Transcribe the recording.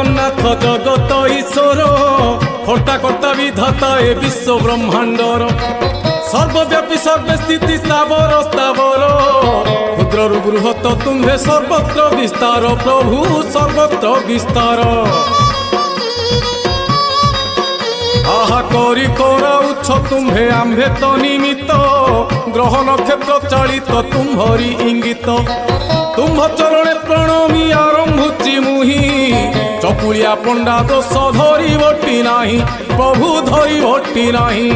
जगन्नाथ जगत ईश्वर कर्ता कर्ता विधाता ए विश्व ब्रह्मांडर सर्वव्यापी सर्वस्थिति स्थावर स्थावर क्षुद्र बृहत तुम्हे सर्वत्र विस्तार प्रभु सर्वत्र विस्तार आहा करी कराउछ तुम्हे आम्भे तो निमित्त ग्रह नक्षत्र चालित तुम्भरी इंगित तुम्भ चरणे प्रणमी आरंभुची मुहि चकुलिया पंडा दोष धरी बटी नाही प्रभु धरी बटी नाही।